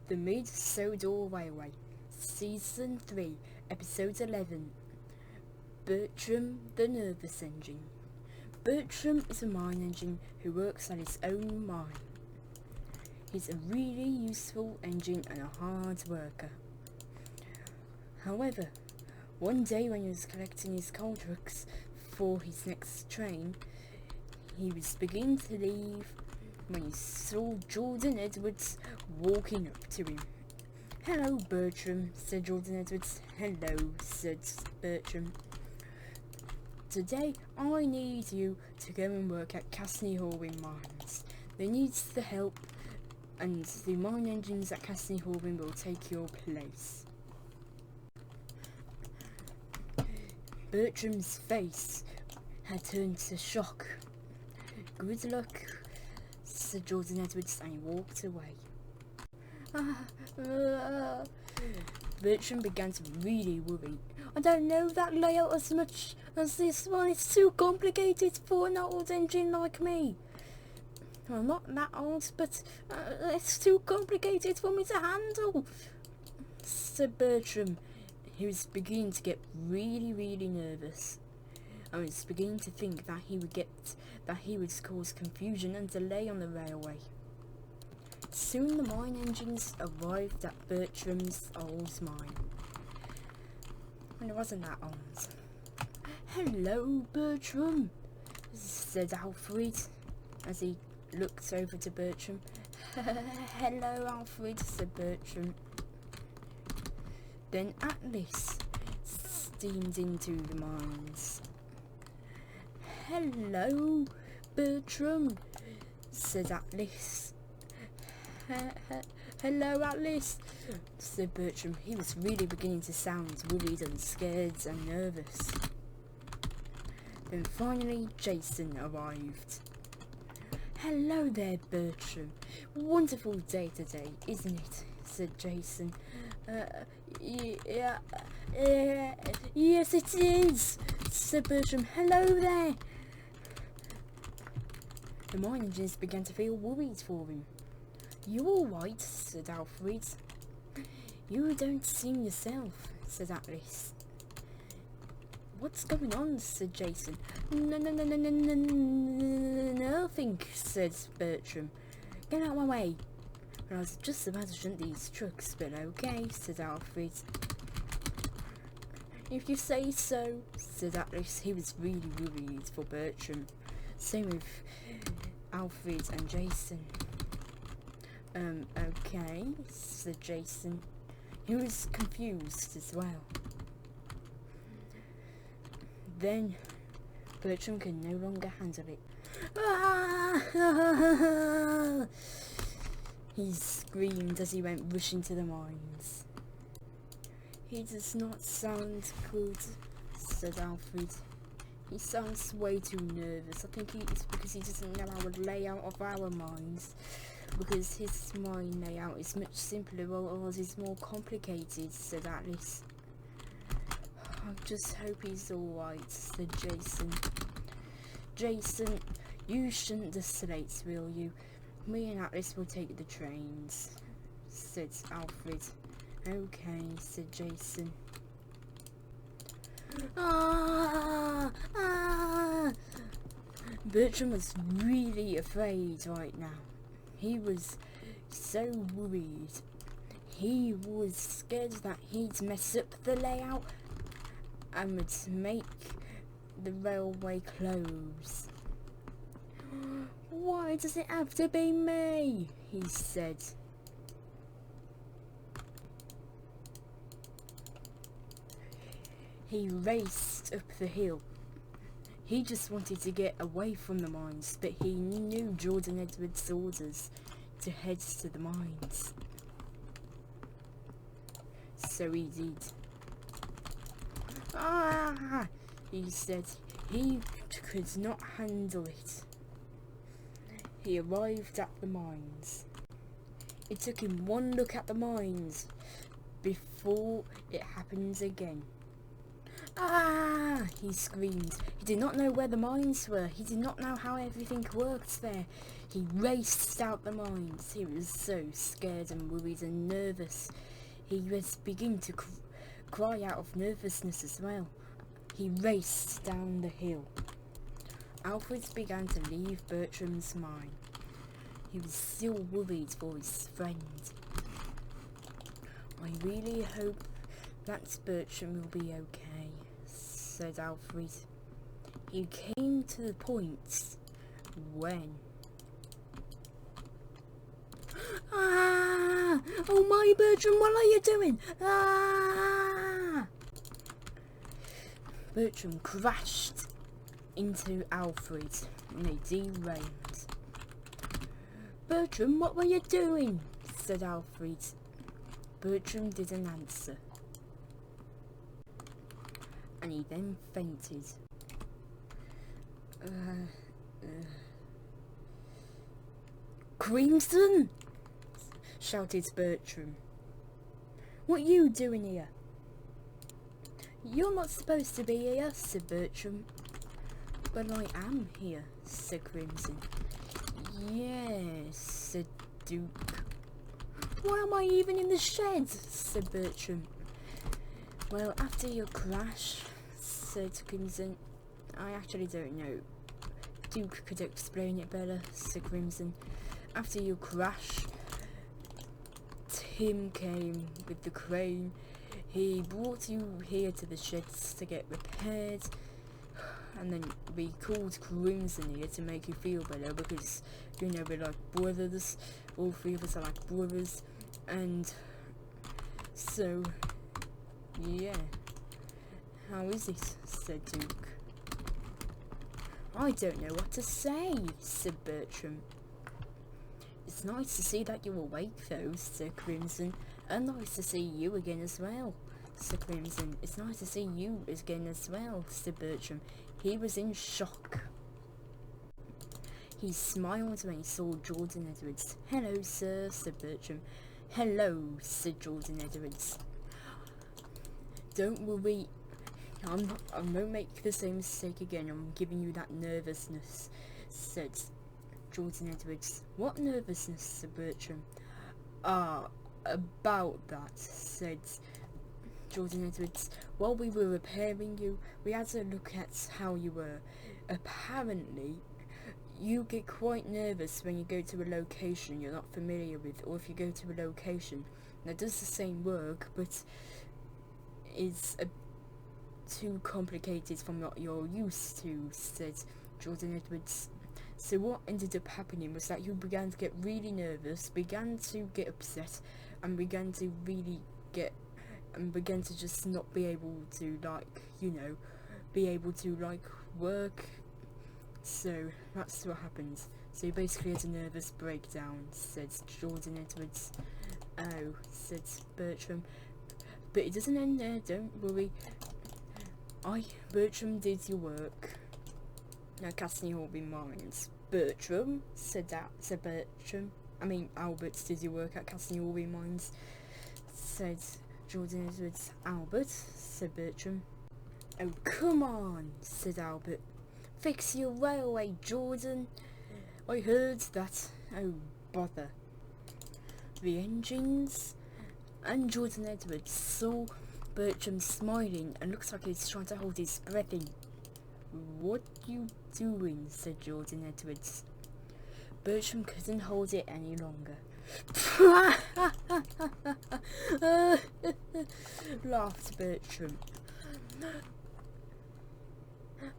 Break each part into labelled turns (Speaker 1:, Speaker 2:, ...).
Speaker 1: The Mid-Sodor Railway, Season 3, Episode 11. Bertram the Nervous Engine. Bertram is a mine engine who works on his own mine. He's a really useful engine and a hard worker. However, one day when he was collecting his coal trucks for his next train, he was beginning to leave when he saw Jordan Edwards walking up to him. "Hello, Bertram," said Jordan Edwards. "Hello," said Bertram. "Today I need you to go and work at Casney Horwin Mines. They need the help, and the mine engines at Casney Horwin will take your place." Bertram's face had turned to shock. "Good luck," said Jordan Edwards, and he walked away. Bertram began to really worry. "I don't know that layout as much as this one. It's too complicated for an old engine like me. Well, not that old, but it's too complicated for me to handle," said Bertram. He was beginning to get really nervous. I was beginning to think that he would cause confusion and delay on the railway. Soon the mine engines arrived at Bertram's old mine. And it wasn't that old. "Hello, Bertram," said Alfred as he looked over to Bertram. "Hello, Alfred," said Bertram. Then Atlas steamed into the mines. "Hello, Bertram," said Atlas. "Hello, Atlas," said Bertram. He was really beginning to sound worried and scared and nervous. Then finally Jason arrived. "Hello there, Bertram. Wonderful day today, isn't it?" said Jason. Yes it is," said Bertram. "Hello there." The mine engines began to feel worried for him. "You all right?" said Alfred. "You don't seem yourself," said Atlas. "What's going on?" said Jason. Nothing," said Bertram. "Get out of my way." "I was just about to shunt these trucks, but okay," said Alfred. "If you say so," said Atlas. He was really worried for Bertram. Same with Alfred and Jason. Okay," said Jason. He was confused as well. Then Bertram could no longer handle it. He screamed as he went rushing to the mines. "He does not sound good," said Alfred. "He sounds way too nervous. I think it's because he doesn't know our layout of our mines. Because his mine layout is much simpler while ours is more complicated," said Atlas. "I just hope he's alright," said Jason. "Jason, you shouldn't the slates, will you? Me and Atlas will take the trains," said Alfred. "Okay," said Jason. Bertram was really afraid right now. He was so worried. He was scared that he'd mess up the layout and would make the railway close. "Why does it have to be me?" he said. He raced up the hill. He just wanted to get away from the mines, but he knew Jordan Edwards' orders to head to the mines. So he did. He said. He could not handle it. He arrived at the mines. It took him one look at the mines before it happened again. Ah! He screamed. He did not know where the mines were. He did not know how everything worked there. He raced out the mines. He was so scared and worried and nervous. He was beginning to cry out of nervousness as well. He raced down the hill. Alfred began to leave Bertram's mine. He was still worried for his friend. I really hope that Bertram will be okay, said Alfred. He came to the point when... Ah! Oh my, Bertram, what are you doing? Ah! Bertram crashed into Alfred and they derailed. Bertram, what were you doing? Said Alfred. Bertram didn't answer. And he then fainted. Crimson! Shouted Bertram. What are you doing here? You're not supposed to be here, said Bertram. But I am here, said Crimson. Yes, said Duke. Why am I even in the shed? Said Bertram. Well, after your crash, said Crimson. I actually don't know. Duke could explain it better, said Crimson. After your crash, Tim came with the crane. He brought you here to the sheds to get repaired. And then we called Crimson here to make you feel better because, you know, we're like brothers. All three of us are like brothers. And so, yeah. How is it? Said Duke. I don't know what to say, said Bertram. It's nice to see that you're awake though, said Crimson. And nice to see you again as well, said Crimson. It's nice to see you again as well, said Bertram. He was in shock. He smiled when he saw Jordan Edwards. Hello, sir, said Bertram. Hello, said Jordan Edwards. Don't worry, I won't make the same mistake again. I'm giving you that nervousness, said Jordan Edwards. What nervousness, said Bertram. Ah, about that, said Jordan Edwards. While we were repairing you, we had to look at how you were. Apparently, you get quite nervous when you go to a location you're not familiar with, or if you go to a location that does the same work, but is too complicated from what you're used to, said Jordan Edwards. So what ended up happening was that you began to get really nervous, began to get upset, and began to just not be able to, like, you know, be able to, like, work. So that's what happened. So you basically had a nervous breakdown, said Jordan Edwards. Oh, said Bertram. But it doesn't end there, don't worry. Bertram did your work. Now casting your be mines. Bertram, said Bertram. I mean, Albert did your work at casting your be mines, said Jordan Edwards. Albert, said Bertram. Oh, come on, said Albert. Fix your railway, Jordan. I heard that. Oh, bother. The engines. And Jordan Edwards saw Bertram smiling and looks like he's trying to hold his breath in. What you doing? Said Jordan Edwards. Bertram couldn't hold it any longer. Laughed Bertram.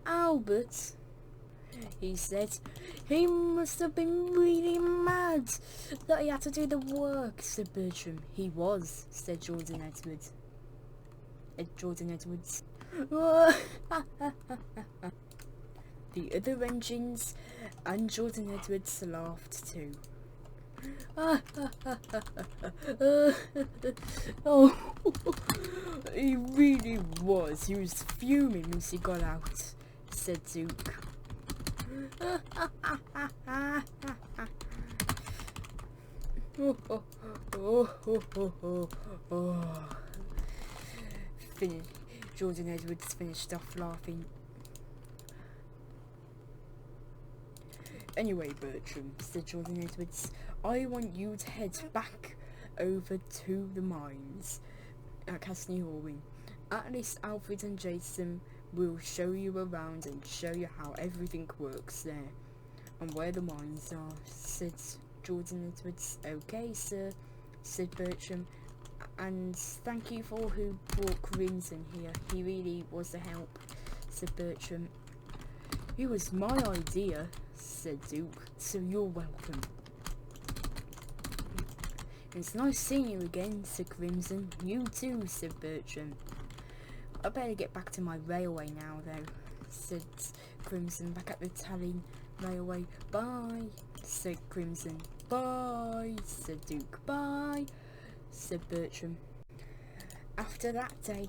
Speaker 1: Albert, he said, he must have been really mad that he had to do the work, said Bertram. He was, said Jordan Edwards. Jordan Edwards. The other engines and Jordan Edwards laughed too. Oh, he really was. He was fuming once he got out, said Duke. Jordan Edwards finished off laughing. Anyway, Bertram, said Jordan Edwards, I want you to head back over to the mines at Castle Hallway. At least Alfred and Jason will show you around and show you how everything works there and where the mines are, said Jordan Edwards. Okay, sir, said Bertram, and thank you for who brought Crimson here. He really was a help, said Bertram. It was my idea, said Duke, so you're welcome. It's nice seeing you again, said Crimson. You too, said Bertram. I better get back to my railway now, though, said Crimson, back at the Tallinn railway. Bye, said Crimson. Bye, said Duke. Bye, said Bertram. After that day,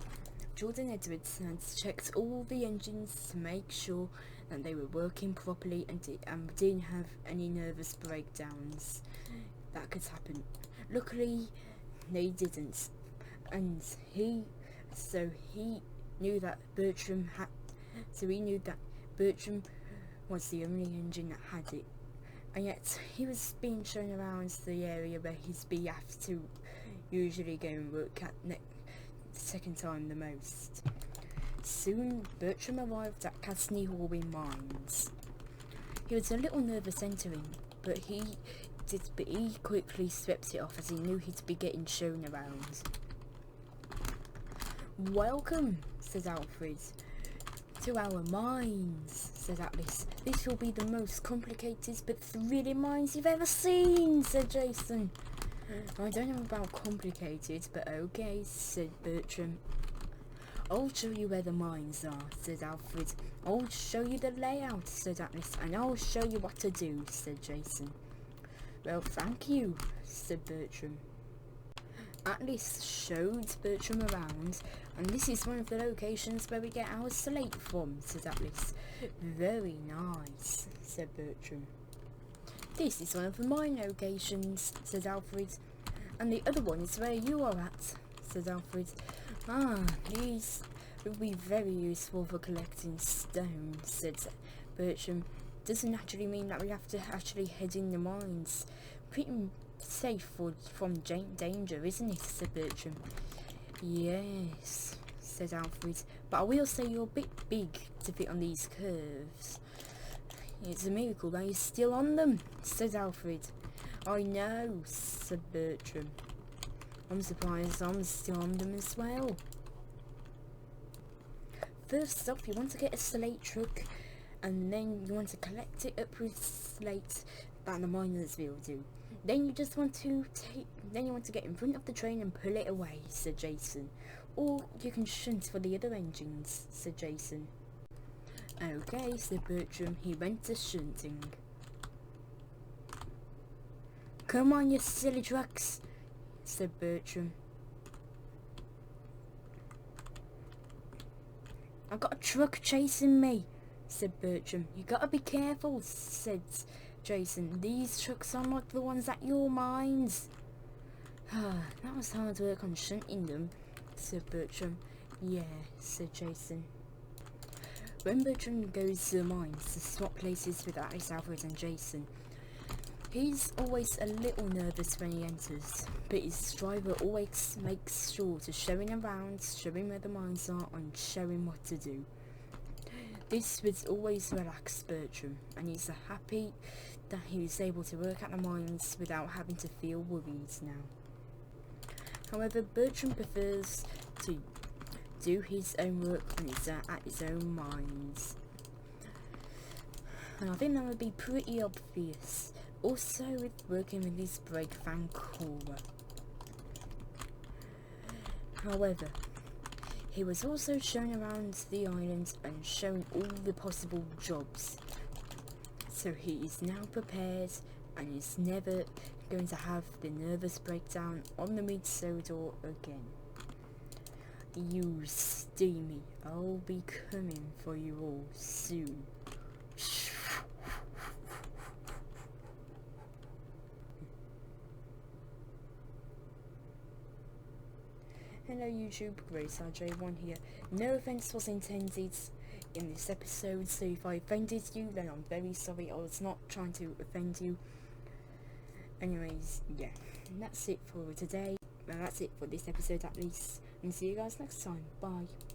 Speaker 1: Jordan Edwards had checked all the engines to make sure that they were working properly and didn't have any nervous breakdowns that could happen. Luckily, they didn't, and he knew that Bertram was the only engine that had it, and yet he was being shown around the area where his BF to usually go and work at the second time the most. Soon, Bertram arrived at Castle Hallway Mines. He was a little nervous entering, but he quickly swept it off as he knew he'd be getting shown around. Welcome, said Alfred. To our mines, said Atlas. This will be the most complicated but thrilling mines you've ever seen, said Jason. I don't know about complicated, but okay, said Bertram. I'll show you where the mines are, said Alfred. I'll show you the layout, said Atlas, and I'll show you what to do, said Jason. Well, thank you, said Bertram. Atlas showed Bertram around, and this is one of the locations where we get our slate from, said Atlas. Very nice, said Bertram. This is one of the mine locations, said Alfred, and the other one is where you are at, said Alfred. Ah, these will be very useful for collecting stone, said Bertram. Doesn't actually mean that we have to actually head in the mines. Pretty safe from danger, isn't it, said Bertram. Yes, said Alfred, but I will say you're a bit big to fit on these curves. It's a miracle that you're still on them, said Alfred. I know, said Bertram. I'm surprised I'm still on them as well. First off, you want to get a slate truck, and then you want to collect it up with slate that the miners will do. Then you want to get in front of the train and pull it away, said Jason. Or you can shunt for the other engines, said Jason. Okay, said Bertram. He went to shunting. Come on, you silly trucks, said Bertram. I've got a truck chasing me, said Bertram. You gotta be careful, said Jason. These trucks are not the ones at your mines. That was hard work on shunting them, said Bertram. Yeah, said Jason. When Bertram goes to the mines to swap places with Alice, Alfred and Jason, he's always a little nervous when he enters, but his driver always makes sure to show him around, show him where the mines are, and show him what to do. This would always relax Bertram, and he's happy that he was able to work at the mines without having to feel worried now. However, Bertram prefers to do his own work when he's at his own mines. And I think that would be pretty obvious. Also with working with his brake van Cora. However, he was also shown around the island and shown all the possible jobs. So he is now prepared and is never going to have the nervous breakdown on the mid-Sodor again. You steamy, I'll be coming for you all soon. Hello YouTube, GreySarJ1 here. No offense was intended in this episode, so if I offended you, then I'm very sorry. I was not trying to offend you. Anyways, yeah, and that's it for today. Well, that's it for this episode at least. And see you guys next time. Bye.